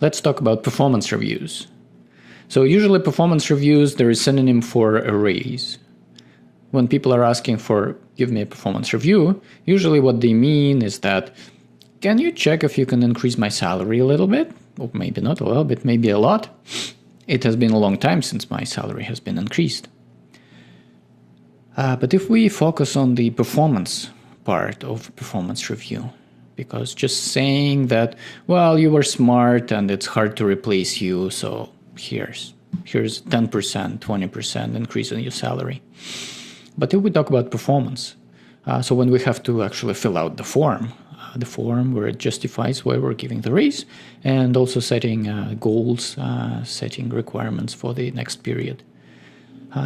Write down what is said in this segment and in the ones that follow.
let's talk about performance reviews. So usually performance reviews, there is synonym for a raise. When people are asking for, give me a performance review, usually what they mean is that, can you check if you can increase my salary a little bit? Or maybe not a little bit, maybe a lot. It has been a long time since my salary has been increased. But if we focus on the performance part of performance review, because just saying that, well, you were smart and it's hard to replace you, so here's 10%, 20% increase in your salary. But if we talk about performance, so when we have to actually fill out the form where it justifies why we're giving the raise, and also setting goals, setting requirements for the next period.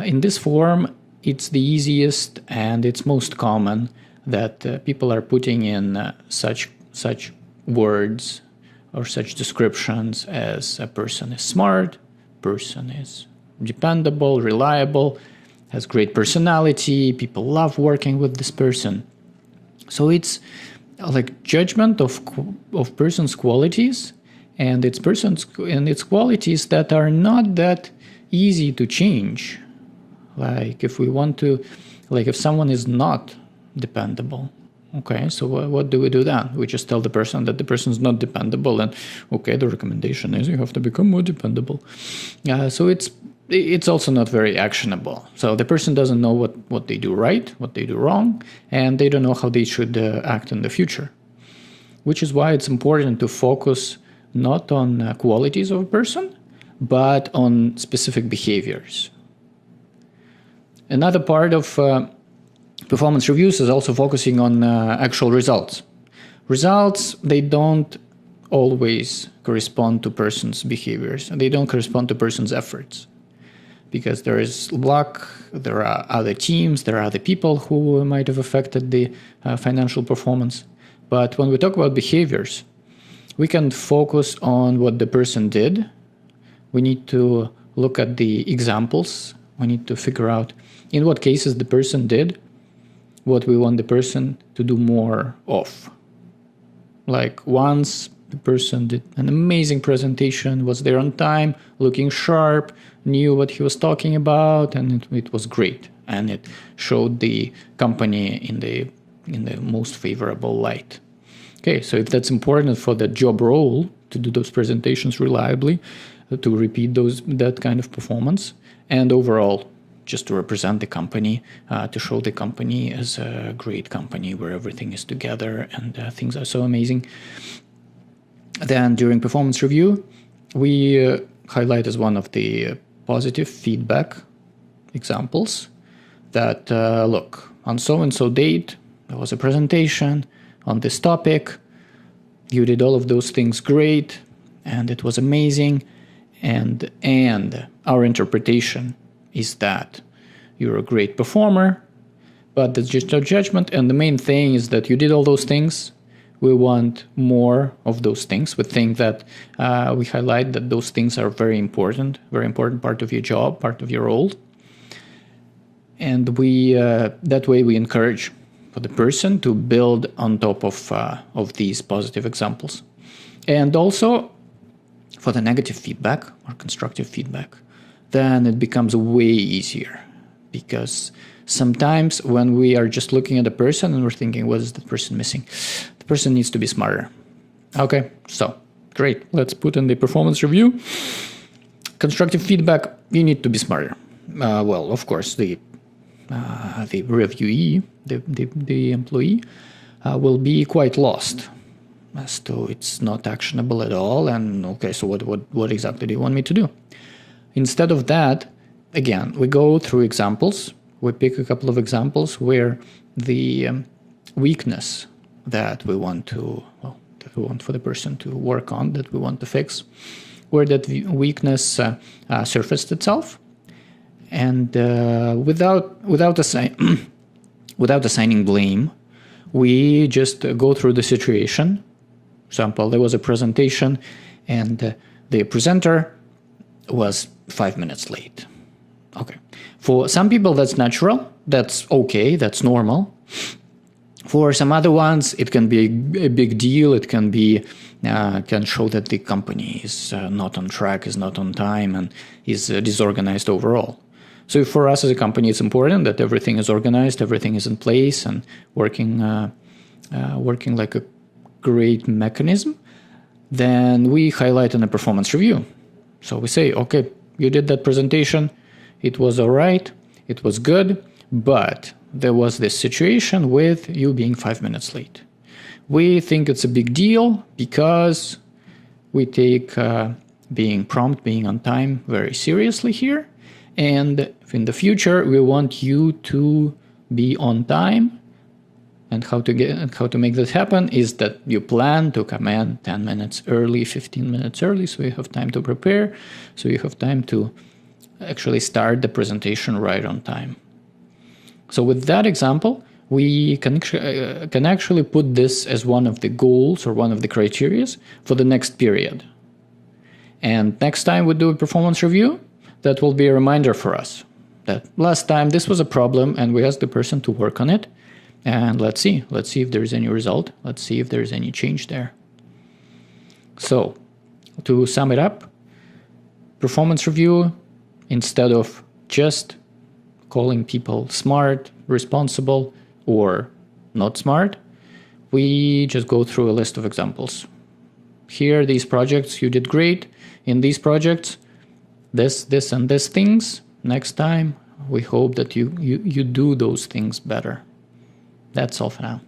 In this form, it's the easiest and it's most common that people are putting in such words or such descriptions as a person is smart, person is dependable, reliable, has great personality, people love working with this person. So it's like judgment of person's qualities, and its qualities that are not that easy to change. Like if we want to, like if someone is not dependable, okay, so what do we do then? We just tell the person that the person is not dependable, and okay, the recommendation is you have to become more dependable. So it's also not very actionable. So the person doesn't know what they do right, what they do wrong, and they don't know how they should act in the future. Which is why it's important to focus not on qualities of a person, but on specific behaviors. Another part of performance reviews is also focusing on actual results. Results, they don't always correspond to person's behaviors, and they don't correspond to person's efforts. Because there is luck, there are other teams, there are other people who might have affected the financial performance. But when we talk about behaviors, we can focus on what the person did. We need to look at the examples. We need to figure out in what cases the person did what we want the person to do more of. Like once the person did an amazing presentation, was there on time, looking sharp, knew what he was talking about, and it was great. And it showed the company in the most favorable light. Okay, so if that's important for the job role, to do those presentations reliably, to repeat that kind of performance, and overall just to represent the company, to show the company as a great company where everything is together and things are so amazing. Then during performance review, we highlight as one of the positive feedback examples that, look, on so-and-so date, there was a presentation on this topic. You did all of those things great, and it was amazing. And our interpretation is that you're a great performer, but that's just our judgment. And the main thing is that you did all those things. We want more of those things. We think that we highlight that those things are very important part of your job, part of your role. And we that way we encourage for the person to build on top of these positive examples. And also for the negative feedback or constructive feedback, then it becomes way easier, because sometimes when we are just looking at a person and we're thinking, what is the person missing? The person needs to be smarter. Okay, so great. Let's put in the performance review. Constructive feedback, you need to be smarter. Well, of course, the reviewee, the employee, will be quite lost as to it's not actionable at all. And okay, so what exactly do you want me to do? Instead of that, again, we go through examples. We pick a couple of examples where the weakness that we want for the person to work on, that we want to fix, where that weakness surfaced itself, and without assigning blame, we just go through the situation. For example, there was a presentation, and the presenter was 5 minutes late. Okay. For some people, that's natural. That's okay. That's normal. For some other ones, it can be a big deal. It can be can show that the company is not on track, is not on time, and is disorganized overall. So for us as a company, it's important that everything is organized, everything is in place, and working like a great mechanism. Then we highlight in a performance review. So we say, okay, you did that presentation, it was all right, it was good, but there was this situation with you being 5 minutes late. We think it's a big deal because we take being prompt, being on time very seriously here. And in the future, we want you to be on time. And how to make that happen is that you plan to come in 10 minutes early, 15 minutes early, so you have time to prepare, so you have time to actually start the presentation right on time. So with that example, we can actually put this as one of the goals or one of the criteria for the next period. And next time we do a performance review, that will be a reminder for us that last time this was a problem and we asked the person to work on it. And let's see if there's any result. Let's see if there's any change there. So to sum it up, performance review, instead of just calling people smart, responsible, or not smart, we just go through a list of examples. Here, these projects, you did great. In these projects, this, and this things. Next time, we hope that you do those things better. That's all for now.